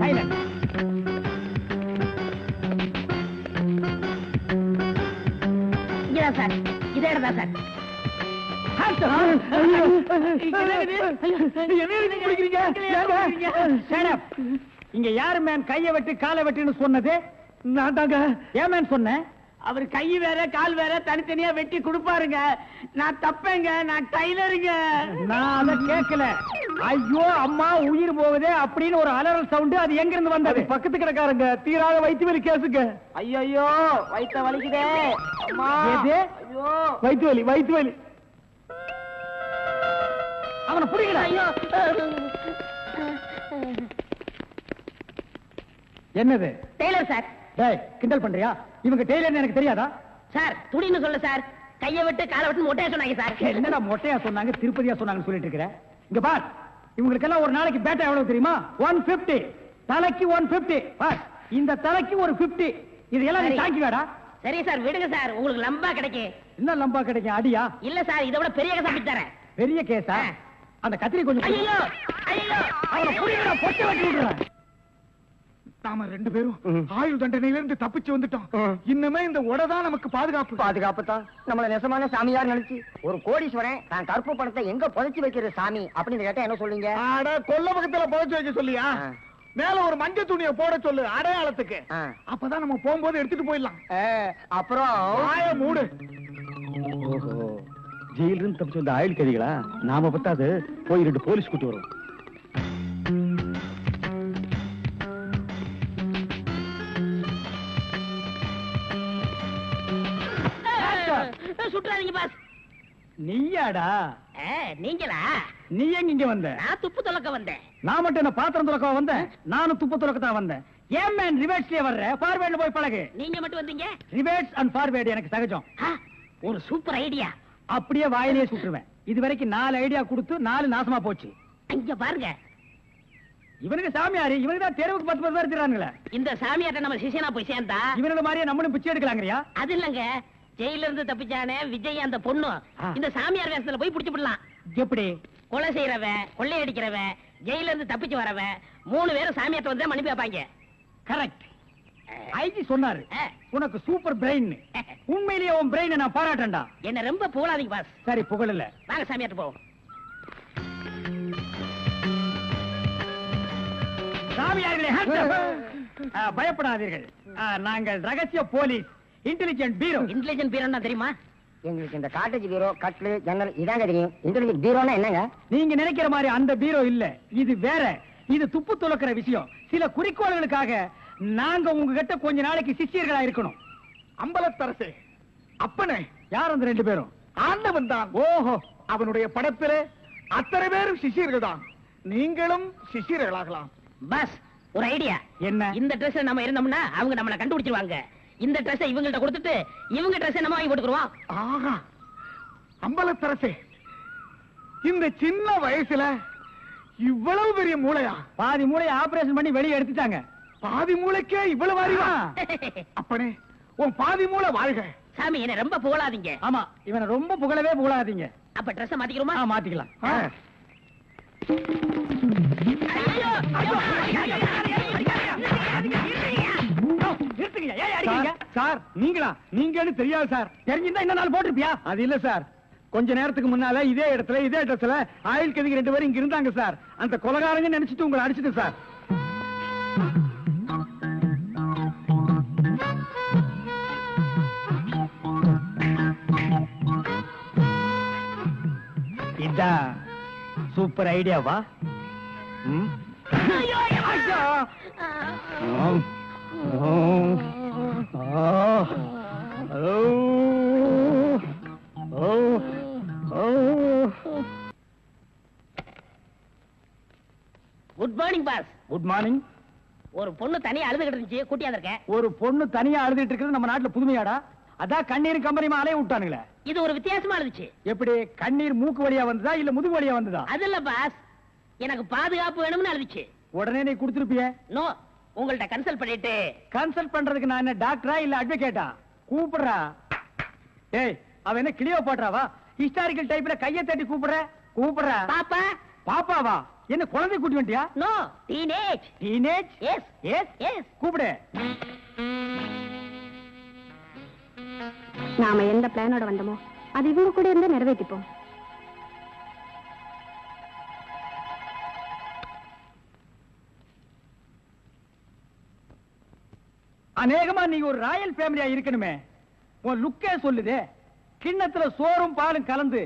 Silent. இங்கதான் சார். இதே இடம் தான் சார். இங்க யாரு மேன் கைய வெட்டு காலை வெட்டுன்னு சொன்னது? நான் தாங்க. ஏன் மேன் சொன்னேன்? அவர் கை வேற கால் வேற தனித்தனியா வெட்டி கொடுப்பாருங்க. நான் தப்பேங்க, நான் டைலருங்க. நான் அத கேட்கல. ஐயோ அம்மா உயிர் போகுதே அப்படின்னு ஒரு அலறல் சவுண்ட். அது எங்க இருந்து வந்தது? பக்கத்து கிடக்காரங்க. தீராத வயிற்று வலி கேசுங்க. ஐயோ, வயிற்ற வலிக்குதே. வயிற்று வலி, வயிற்று வலி. அவனை புடிக்கல. ஐயோ, என்னது? Tailor sir. டேய், கிண்டல் பண்றியா? இவங்க டெய்லர்னு எனக்கு தெரியாதா? சார், துணின்னு சொல்ல சார். கைய விட்டு காலை விட்டு மொட்டையா சொன்னாங்க சார். என்னடா மொட்டையா சொன்னாங்க, திருப்பதியா சொன்னாங்கன்னு சொல்லிட்டு இருக்கிற? இங்க பார், இவங்களுக்கெல்லாம் ஒரு நாளைக்கு பேட்டா எவ்வளவு தெரியுமா? 150. தலைக்கு 150. பார், இந்த தலைக்கு ஒரு 50. இதெல்லாம் நீ தாங்கிவாடா. சரி சார், விடுங்க சார், உங்களுக்கு லம்பா கிடைக்கும். என்ன லம்பா கிடைக்கும்? அடியா? இல்ல சார், இதை விட பெரிய கேஸ் அப்படி தரேன். பெரிய கேஸா? அந்த கத்திரி கொஞ்சம். ஐயோ ஐயோ, அவனை புடிங்கடா, பொட்டை வெட்டி விடுறேன். நாம ரெண்டு பேரும் ஆயுள் தண்டனையில இருந்து தப்பிச்சு வந்துட்டோம். இன்னுமே இந்த உடதான் நமக்கு பாதுகாப்பு. பாதுகாப்பு தான். நம்மள நெசமான சாமியார் நினைச்சு ஒரு கோடீஸ்வரன் தான் கருப்பு பணத்தை எங்க புதைச்சு வைக்கிற சாமி அப்படின்னு கேட்டா என்ன சொல்லுங்க? அட, கொல்ல பக்கத்துல புதைச்சு வைக்க சொல்லியா? மேல ஒரு மஞ்சள் துணியை போட சொல்லு அடையாளத்துக்கு. அப்பதான் நம்ம போகும்போது எடுத்துட்டு போயிடலாம். அப்புறம் ஆய மூடு. ஜெயிலிருந்து தப்பிச்சு வந்த ஆயுள் கைதிகளா? நாம பத்தாது போய் 2 போலீஸ் கூட்டி வரும். சுட்டுறாதீங்க பாஸ். நீயாடா? நீங்களா? நீ எங்க இங்க வந்த? நான் துப்பு துலக்க வந்தேன். நான் மட்டும் என்ன பாத்திரம் துலக்க வந்தேன்? நானும் துப்பு துலக்க தான் வந்தேன். ஏன் மேன் ரிவர்ஸ்லயே வர்ற? ஃபார்வேர்ட்ல போய் பழகு. நீங்க மட்டும் வந்தீங்க? ரிவர்ஸ் அண்ட் ஃபார்வேர்ட் எனக்கு சகஜம். ஒரு சூப்பர் ஐடியா. அப்படியே வாயிலேயே சுட்டுருவேன். இதுவரைக்கும் 4 ஐடியா கொடுத்து 4 நாசமா போச்சு. இங்க பாருங்க, இவனுக்கு சாமியாரு, இவனுக்கு தான் தெருவுக்கு 10 பேர் இருக்கிறானுங்களே. இந்த சாமியார்ட்ட நம்ம சிஷியனா போய் சேர்ந்தா இவனோட மாதிரியே நம்மளும் பிச்சை எடுக்கலாங்கறியா? அது இல்லங்க, ஜெயில இருந்து தப்பிச்சானே விஜய் அந்த பொண்ணு இந்த சாமியார் வேஷத்துல போய் புடிச்சு விடலாம். எப்படி? கொலை செய்யறவன், கொள்ளையடிக்கிறவன், ஜெயில இருந்து தப்பிச்சு வரவன் 3 பேரும் சாமியார்ட்ட வந்து மன்னிப்பு வைப்பாங்க. கரெக்ட். ஐஜி சொன்னாரு உனக்கு சூப்பர் பிரெயின். உண்மையிலேயே உன் பிரெயினை நான் பாராட்டேன்டா. என்ன ரொம்ப புகழாதீங்க பாஸ். சரி புகழல. வாங்க சாமியார்ட்ட போவோம். சாமியார்களே பயப்படாதீர்கள். நாங்கள் ரகசிய போலீஸ், இன்டெலிஜென்ட் பீரோ. இன்டெலிஜென்ட் பீரோன்னா தெரியுமா? எங்களுக்கு இந்த காட்டேஜ் பீரோ, கட்லு, ஜன்னல் இதாங்க தெரியும். இன்டெலிஜென்ட் பீரோனா என்னங்க? நீங்க நினைக்கிற மாதிரி அந்த பீரோ இல்ல, இது வேற. இது துப்பு துலக்கிற விஷயம். சில குறிக்கோள்களுக்காக நாங்க உங்ககிட்ட கொஞ்ச நாளைக்கு சிஷ்யர்களா இருக்கணும். அம்பலத்தரசே, அப்பனே, யார் அந்த 2 பேரும்? ஆண்டவன் தான். ஓஹோ, அவனுடைய படத்திலே அத்தனை பேரும் சிஷியர்கள் தான். நீங்களும் சிஷியர்களாகலாம். பாஸ், ஒரு ஐடியா. என்ன? இந்த ட்ரெஸ் நம்ம இருந்தோம்னா அவங்க நம்மள கண்டுபிடிச்சிருவாங்க. இந்த ட்ரெஸ் இவங்கள்ட்ட கொடுத்துட்டு இவங்க ட்ரெஸ் நம்ம வாங்கி போட்டுக்குறோம். ஆஹா, அம்பலத்தரசே, இந்த சின்ன வயசுல இவ்வளவு பெரிய மூளையா? பாதி மூளையை ஆபரேஷன் பண்ணி வெளியே எடுத்துட்டாங்க. பாதி மூளைக்கே இவ்வளவு அறிவா? அப்பனே, உன் பாதி மூளை வாழ்க. சாமி, என்ன ரொம்ப புகழாதீங்க. ஆமா, இவனை ரொம்ப புகழவே புகழாதீங்க. அப்ப ட்ரெஸ் மாத்திக்கிறோமா? மாத்திக்கலாம். சார், நீங்களா? நீங்கன்னு தெரியாது சார். தெரிஞ்சிருந்தா இந்த நாள் போட்டிருப்பியா? அது இல்ல சார், கொஞ்ச நேரத்துக்கு முன்னால இதே இடத்துல இதே ட்ரெஸ்ல ஆயில் கதிக்கு 2 பேரும் இங்க இருந்தாங்க சார். அந்த கொலகாரங்க நினைச்சிட்டு உங்களை அடிச்சிட்டு சார். இதான் சூப்பர் ஐடியாவா? Good morning boss. Good morning. ஒரு பொண்ணு தனியா அழுதுகிட்டு இருந்துச்சு, கூட்டியா இருக்கேன். ஒரு பொண்ணு தனியா அழுதுட்டு இருக்கிறது நம்ம நாட்டுல புதுமையாடா? அதான் கண்ணீர் கம்பெனிமா அலைய விட்டானுங்களே. இது ஒரு வித்தியாசமா இருந்துச்சு. எப்படி? கண்ணீர் மூக்கு வழியா வந்ததா இல்ல முதுகு வழியா வந்ததா? அது இல்ல பாஸ், எனக்கு பாதுகாப்பு வேணும்னு அழுதுச்சு. உடனே நீ கொடுத்துருப்பிய? நோ, உங்கள்ட்ட கன்சல்ட் பண்ணிட்டு. கன்சல்ட் பண்றதுக்கு நான் என்ன டாக்டரா இல்ல அட்வொகேட்டா? கூப்பிடுறா. ஏய், அவ என்ன கிளியோ பாட்றாவா? ஹிஸ்டாரிக்கல் டைப்ல கையை தட்டி கூப்பிடுற. கூப்பிடுறா. பாப்பா. பாப்பாவா? என்ன குழந்தை கூட்டி வந்துட்டியா? No, teenage. Teenage? Yes yes yes. கூப்பிடு. நாம எந்த பிளானோட வந்தோமோ அது இவங்க கூட இருந்து நிறைவேற்றிப்போம். அநேகமா நீங்க ஒரு ராயல் ஃபேமிலியா இருக்கணுமே. உன் லுக்கே சொல்லுதே. கிண்ணத்துல சோறும் பாலும் கலந்து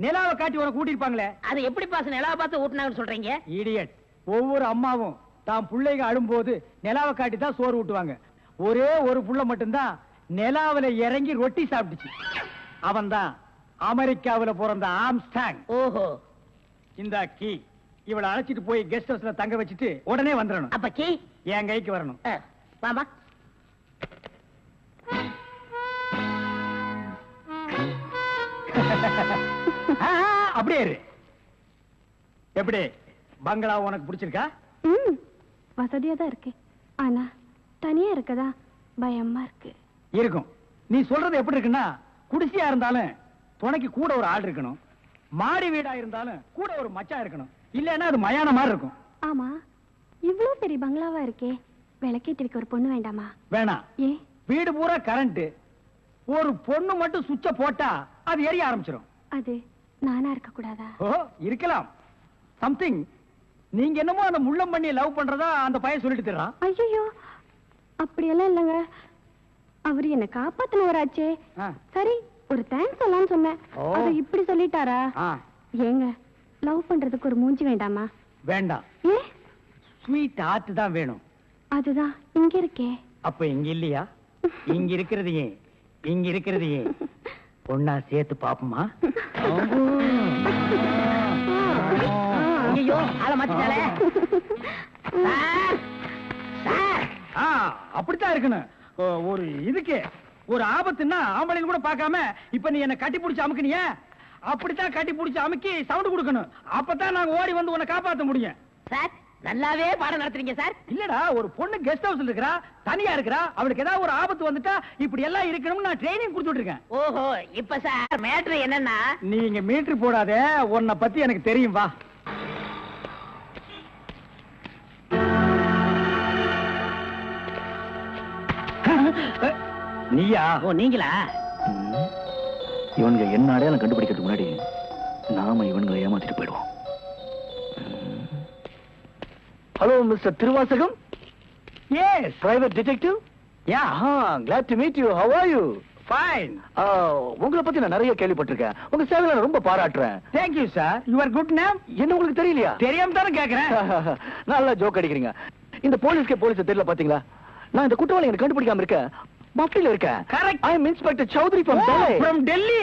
நிலாவை காட்டி உன கூட்டிருப்பாங்களே. அது எப்படி பாஸ் நிலாவை பார்த்து ஊட்டினாங்கன்னு சொல்றீங்க? இடியட். ஒவ்வொரு அம்மாவும் தாம் பிள்ளைங்க அழும்போது நிலாவை காட்டி தான் சோறு ஊட்டுவாங்க. ஒரே ஒரு புள்ள மட்டும்தான் நிலாவில இறங்கி ரொட்டி சாப்பிட்டுச்சு. அவன் தான் அமெரிக்காவில பிறந்த ஆம்ஸ்டாங். ஓஹோ. இந்த கீ இவளை அழைச்சிட்டு போய் கெஸ்ட் ஹவுஸ்ல தங்க வச்சுட்டு உடனே வந்துடணும். அப்ப கீ என் கைக்கு வரணும். வாமா. அப்படியே இரு. எப்படி பங்களா உனக்கு பிடிச்சிருக்கா? வசதியா தான் இருக்கு, ஆனா தனியா இருக்கதா பயமா இருக்கு. இருக்கும். நீ சொல்றது எப்படி இருக்குன்னா, குடிசையா இருந்தாலும் துணைக்கு கூட ஒரு ஆள் இருக்கணும், மாடி வீடா இருந்தாலும் கூட ஒரு மச்சான் இருக்கணும். இல்லன்னா அது மயான மாதிரி இருக்கும். ஆமா, இவ்வளவு பெரிய பங்களாவா இருக்கே, விளக்கேத்தி வைக்க ஒரு பொண்ணு வேண்டாமா? வேணாம். ஏ? வீடு பூரா கரண்ட், ஒரு பொண்ணு மட்டும் சுவிட்ச போட்டா அது எரிய ஆரம்பிச்சிடும். அது நானா இருக்க கூடாதா? ஓ, இருக்கலாம். சம்திங். நீங்க என்னமோ அந்த முள்ளம் பண்ணி லவ் பண்றதா அந்த பையன் சொல்லிட்டு தர்றான். ஐயோ, அப்படியெல்லாம் இல்லங்க. அவரு என்ன காப்பாத்தினவராச்சே. சரி, ஒரு தேங்க்ஸ் சொல்லலாம்னு சொன்னேன். அது இப்படி சொல்லிட்டாரா? ஏங்க, லவ் பண்றதுக்கு ஒரு மூஞ்சி வேண்டாமா? வேண்டாம். ஏ? ஸ்வீட் ஹார்ட் தான் வேணும். அதுதான் இங்க இருக்கே. அப்ப இங்க இல்லையா? இங்க இருக்கிறது ஏன்? இங்க இருக்கிறது ஏன்? ஒன்னா சேர்த்து பாப்போமா? ஐயோ ஆள மாத்திட்டாலே. அப்படித்தான் இருக்கணும். ஒரு இதுக்கு ஒரு ஆபத்துன்னா ஆம்பளைங்க கூட பார்க்காம இப்ப நீ என்ன கட்டி பிடிச்சு அமுக்குனிய, அப்படித்தான் கட்டி பிடிச்சு அமுக்கி சவுண்ட் கொடுக்கணும். அப்பதான் நாங்க ஓடி வந்து உன்னை காப்பாத்த முடியும். சார் நல்லாவே பாடம் நடத்துறீங்க சார். இல்லடா, ஒரு பொண்ணு கெஸ்ட் ஹவுஸ்ல இருக்கறா, தனியா இருக்கறா, அவளுக்கு ஏதாவது ஒரு ஆபத்து வந்துட்டா இப்படி எல்லாம் இருக்கணும்னு நான் ட்ரைனிங் கொடுத்துட்டு இருக்கேன். ஓஹோ, இப்ப சார் மேட்ரு என்னன்னா, நீங்க மீட்டர் போடாதே, உன்னை பத்தி எனக்கு தெரியும். வா. நீயா? ஓ நீங்களா? இவனுங்க என்ன அடையாளம் கண்டுபிடிக்கிறதுக்கு முன்னாடி நாம இவனுங்களை ஏமாத்திட்டு போயிடுவோம். Hello mister Thiruvasagam. Yes, private detective. Yeah, glad to meet you. How are you? Fine. உங்களை பத்தி நான் நிறைய கேள்விப்பட்டிருக்கேன். உங்க சேவையை நான் ரொம்ப பாராட்டுறேன். Thank you sir. Your good name என்ன உங்களுக்கு தெரியலையா? தெரியாம தானே கேக்குறேன். நல்லா ஜோக் அடிக்கிறீங்க. இந்த போலீஸ்க்கு போலீஸ் தெரியல பாத்தீங்களா? நான் இந்த குற்றவாளி எனக்கு கண்டுபிடிக்காம இருக்கேன். மஃப்டில இருக்கேன். Correct. I am Inspector Chowdhury from Delhi. From Delhi.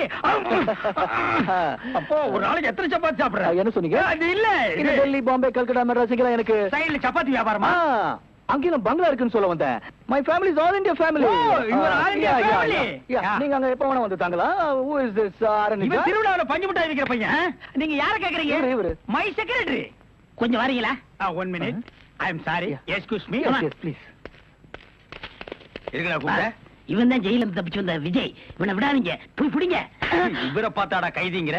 அப்போ ஒரு நாளைக்கு எத்தனை சப்பாத்தி சாப்பிடுற? என்ன சொன்னீங்க? அது இல்ல. இந்த டெல்லி, பாம்பே, கல்கட்டா, மெட்ராஸ் இங்கெல்லாம் எனக்கு சைடுல சப்பாத்தி வியாபாரமா? அங்கேயும் பங்களா இருக்குன்னு சொல்ல வந்தேன். My family is all India family. Oh, you are all India family. நீங்க அங்க எப்ப வேணா வந்து தாங்களா? Who is this? இவன் திருவிழாவுல பஞ்சு மிட்டாய் விக்கிற பையன். நீங்க யார கேக்குறீங்க? இவரு. My secretary. கொஞ்சம் வரீங்களா? 1 minute. I am sorry. Excuse me. Yes, please. இருக்கடா கூப்பிட. இவன் தான் ஜெயில இருந்து தப்பிச்சு வந்த விஜய். இவனை விடாதீங்க, போய் பிடிங்க. இவரை பார்த்தாடா கைதிங்கிற?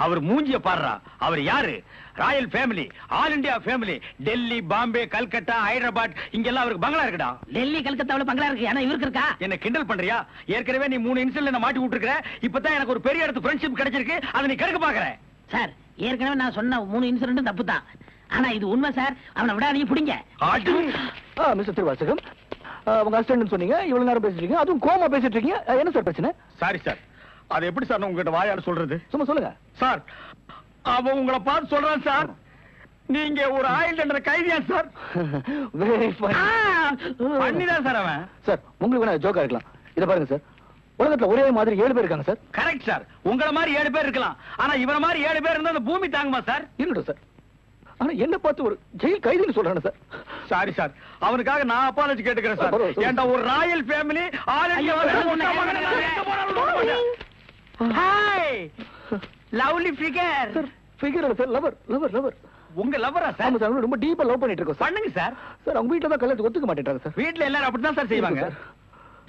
அவர் மூஞ்சிய பாடுறா. அவர் யாரு? Royal family, all India family. Delhi, Bombay, Calcutta, Hyderabad இங்கெல்லாம் அவருக்கு பங்களா இருக்குடா. டெல்லி கல்கத்தாவுல பங்களா இருக்கு, ஆனா இவருக்கு இருக்கா? என்ன கிண்டல் பண்றியா? ஏற்கனவே நீ 3 இன்சிடென்ட்ல என்ன மாட்டி விட்டுருக்க. இப்பதான் எனக்கு ஒரு பெரிய இடத்து ஃப்ரெண்ட்ஷிப் கிடைச்சிருக்கு. அதை நீ கெடுக்க பாக்குற. சார் ஏற்கனவே நான் சொன்ன 3 இன்சிடென்ட் தப்பு தான். ஆனா இது உண்மை சார். அவனை விடாதீங்க, பிடிங்க. மிஸ்டர் திருவாசகம், உங்க அசிஸ்டன்ட் சொன்னீங்க, இவ்வளவு நேரம் பேசிட்டு இருக்கீங்க, அதுவும் கோமா பேசிட்டு இருக்கீங்க. என்ன சார் பிரச்சனை? Sorry sir. அது எப்படி சார் உங்ககிட்ட வாயால சொல்றது? சும்மா சொல்லுங்க சார். அவன் உங்களை பார்த்து சொல்றான் சார், நீங்க ஒரு ஆயுள் தண்டனை கைதியா சார். Very fun. பண்ணிதான் சார் அவன். சார் உங்களுக்கு வேணா ஜோக்கா இருக்கலாம். இத பாருங்க சார், உலகத்துல ஒரே மாதிரி 7 பேர் இருக்காங்க சார். Correct sir. உங்களை மாதிரி 7 பேர் இருக்கலாம், ஆனா இவன மாதிரி 7 பேர் இருந்தா அந்த பூமி தாங்குமா சார்? இருக்கட்டும் சார், ஆனா என்ன பார்த்து ஒரு ஜெயில் கைதின்னு சொல்றானே சார். சாரி சார், அவனுக்காக நான் அப்பாலஜி கேட்டுக்கிறேன் சார். பரவாயில்ல. ஏன்டா ஒரு Royal family, all India hi lovely figure. Sir figure இல்ல சார், லவர் லவர் லவர். உங்க லவ்வரா சார்? ஆமா சார், ரொம்ப டீப்பா லவ் பண்ணிட்டு இருக்கோம் சார். பண்ணுங்க சார். சார் அவங்க வீட்ல தான் கல்யாணத்துக்கு ஒத்துக்க மாட்டேன்றாங்க சார். வீட்ல எல்லாரும் அப்படிதான் சார் செய்வாங்க. சார்.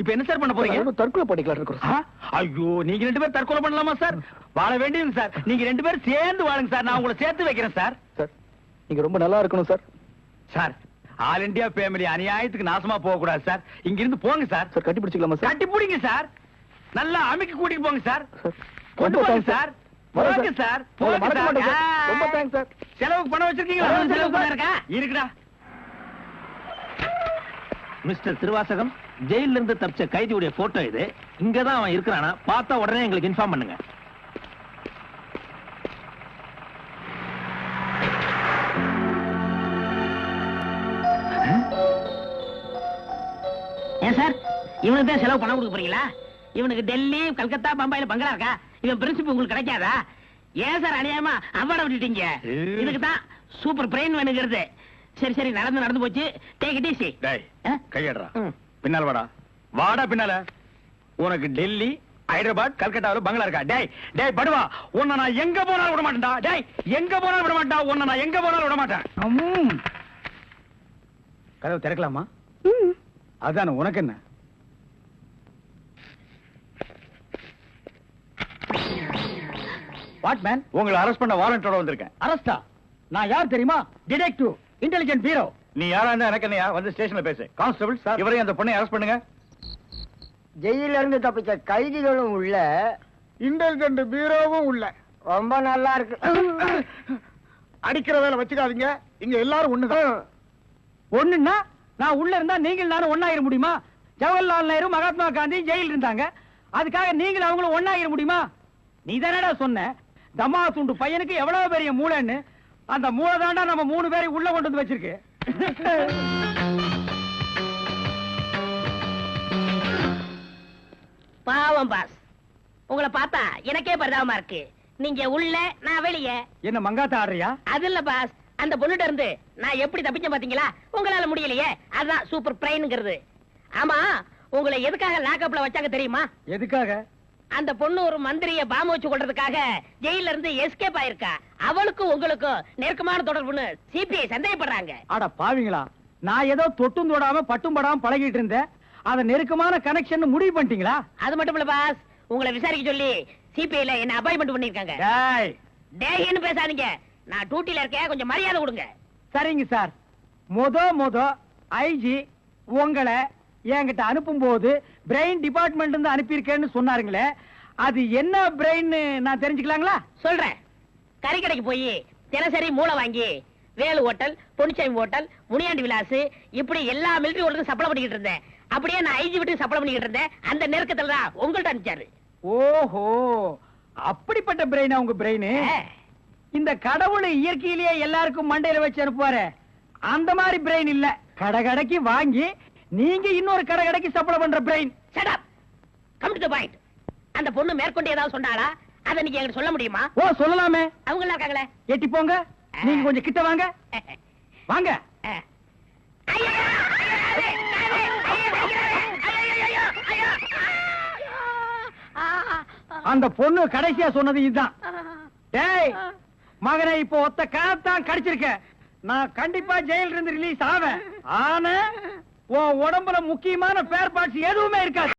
இப்போ என்ன சார் பண்ண போறீங்க? நாங்க தற்கொலை பண்ணிக்கலாம் இருக்கோம் சார். ஐயோ, நீங்க 2 பேரும் தற்கொலை பண்ணலாமா சார்? வாழ வேண்டியது சார். நீங்க 2 பேரும் சேர்ந்து வாழுங்க சார். நான் உங்களை சேர்த்து வைக்கிறேன் சார். சார் நீங்க ரொம்ப நல்லா இருக்கணும் sir. Sir, all India family அநியாயத்துக்கு நாசமா போக கூடாது சார். இங்க இருந்து போங்க சார். சார் கட்டி பிடிச்சிக்கலாமா சார்? கட்டி பிடிங்க சார். நல்லா அமுக்கி கூட்டிட்டு போங்க சார். சார் கொண்டு ரொம்ப போங்க thanks சார். வரேன் போங்க சார். உங்களை போங்க மறக்க மாட்டேன் சார். சார். ரொம்ப தேங்க்ஸ் சார். செலவுக்கு பணம் வச்சிருக்கீங்களா? செலவு பணம் இருக்கா? இருக்குடா. மிஸ்டர் திருவாசகம், ஜெயில இருந்து தப்பிச்ச கைதியுடைய போட்டோ இது. இங்கதான் அவன் இருக்கிறானா, பார்த்தா உடனே எங்களுக்கு இன்ஃபார்ம் பண்ணுங்க. ஏன் சார், இவனுக்கு தான் செலவு பணம் கொடுக்க போறீங்களா? இவனுக்கு டெல்லி, கல்கத்தா, பம்பாயில பங்களா இருக்கா? இவன் பிரின்சிபல் உங்களுக்கு கிடைக்காதா? ஏன் சார் அநியாயமா அவார்ட விட்டுட்டீங்க? இதுக்கு தான் சூப்பர் பிரெயின் வேணுங்கிறது. சரி சரி, நடந்து போச்சு. Take it easy. டேய், கையடறா. பின்னால வாடா. வாடா பின்னால. உனக்கு டெல்லி, ஹைதராபாத், கல்கட்டாவுல பங்களா இருக்கா? டேய் டேய் படுவா, உன்னை நான் எங்க போனாலும் விட மாட்டேன்டா. டேய், எங்க போனாலும் விட மாட்டேன். உன்னை நான் எங்க போனாலும் விட மாட்டேன். கதவு திறக்கலாமா? அதான, உனக்கு என்ன? What man? உங்களை அரெஸ்ட் பண்ண வாரண்டோட வந்திருக்கேன். அரெஸ்டா? நான் யார் தெரியுமா? Detective, intelligent bureau. நீ யாரா இருந்தா எனக்கு என்னையா? வந்து ஸ்டேஷன்ல பேசு. கான்ஸ்டபிள் சார், இவரையும் அந்த பொண்ணை அரெஸ்ட் பண்ணுங்க. ஜெயில இருந்து தப்பிச்ச கைதிகளும் உள்ள, இன்டெலிஜென்ட் பீரோவும் உள்ள. ரொம்ப நல்லா இருக்கு. அடிக்கிற வேலை வச்சுக்காதீங்க. இங்க எல்லாரும் ஒண்ணுதான். ஒண்ணுன்னா நான் உள்ள இருந்தா நீங்கள் நானும் ஒண்ணாயிர முடியுமா? ஜவஹர்லால் நேரு, மகாத்மா காந்தி ஜெயில இருந்தாங்க. அதுக்காக நீங்கள் அவங்களும் ஒண்ணாயிர முடியுமா? நீ தானடா சொன்ன தமா துண்டு பையனுக்கு எவ்வளவு பெரிய மூளைன்னு. அந்த மூளை தாண்டா நம்ம 3 பேரை உள்ள கொண்டு வந்து வச்சிருக்கு. பாவம் பாஸ், உங்களை உங்களை பார்த்தா எனக்கே பரிதாபமா இருக்கு. நீங்க உள்ள, நான் வெளியே. என்ன மங்காத்த ஆடுறியா? அது இல்ல பாஸ், அந்த பொண்ணுட்ட இருந்து நான் எப்படி தப்பிச்சேன் பாத்தீங்களா? உங்களால முடியலையே, அதான் சூப்பர் பிரைன்ங்கிறது. ஆமா, உங்களை எதுக்காக லாக்அப்ல வச்சாங்க தெரியுமா? எதுக்காக? அந்த பொண்ணு ஒரு மந்திரிய பாம்பு வச்சு கொள்றதுக்காக ஜெயில இருந்து எஸ்கேப் ஆயிருக்கா. அவளுக்கும் உங்களுக்கும் நெருக்கமான தொடர்புன்னு சிபிஐ சந்தேகப்படுறாங்க. அட பாவிங்களா, நான் ஏதோ தொட்டும் தொடாம பட்டும் படாம பழகிட்டு இருந்தேன். அத நெருக்கமான கனெக்ஷன் முடிவு பண்ணிட்டீங்களா? அது மட்டும் இல்ல பாஸ், உங்களை விசாரிக்க சொல்லி சிபிஐல என்ன அப்பாயின்மெண்ட் பண்ணிருக்காங்க. டேய், டேய்னு பேசாதீங்க, நான் டியூட்டில இருக்கேன், கொஞ்சம் மரியாதை கொடுங்க. சரிங்க சார். மொத ஐஜி உங்களை என்கிட்ட அனுப்பும் போது பிரெயின் டிபார்ட்மெண்ட் இருந்து அனுப்பியிருக்கேன்னு சொன்னாருங்களே, அது என்ன பிரெயின் நான் தெரிஞ்சுக்கலாங்களா? சொல்றேன். கறிக்கடைக்கு போய் தினசரி மூளை வாங்கி வேலு ஹோட்டல், பொன்னிச்சாமி ஹோட்டல், முனியாண்டி விலாஸ் இப்படி எல்லா மிலிட்டரி ஹோட்டலுக்கும் சப்ளை பண்ணிக்கிட்டு இருந்தேன். அப்படியே நான் ஐஜி வீட்டுக்கு சப்ளை பண்ணிக்கிட்டு இருந்தேன். அந்த நெருக்கத்துல தான் உங்கள்ட்ட அனுப்பிச்சாரு. ஓஹோ, அப்படிப்பட்ட பிரெயினா உங்க பிரெயின்? இந்த கடவுள் இயற்கையிலேயே எல்லாருக்கும் மண்டையில வச்சு அனுப்புவாரு, அந்த மாதிரி பிரெயின் இல்ல. கடகடைக்கு வாங்கி நீங்க இன்னொரு கடகடைக்கு சப்ளை பண்ற brain. Shut up. Come to the point. அந்த பொண்ணு மேற்கொண்டு ஏதாவது சொன்னாளா? அதை நீங்க என்கிட்ட சொல்ல முடியுமா? ஓ, சொல்லலாமே. அவங்க எல்லாம் இருக்காங்களே. எட்டி போங்க, நீங்க கொஞ்சம் கிட்ட வாங்க. வாங்க. அந்த பொண்ணு கடைசியா சொன்னது இதுதான். டேய் மகனை, இப்போ ஒத்த காத்தான் கடிச்சிருக்க. நான் கண்டிப்பா ஜெயில இருந்து ரிலீஸ் ஆவேன். ஆனா உன் உடம்புல முக்கியமான பேர் பார்ட்ஸ் எதுவுமே இருக்காது.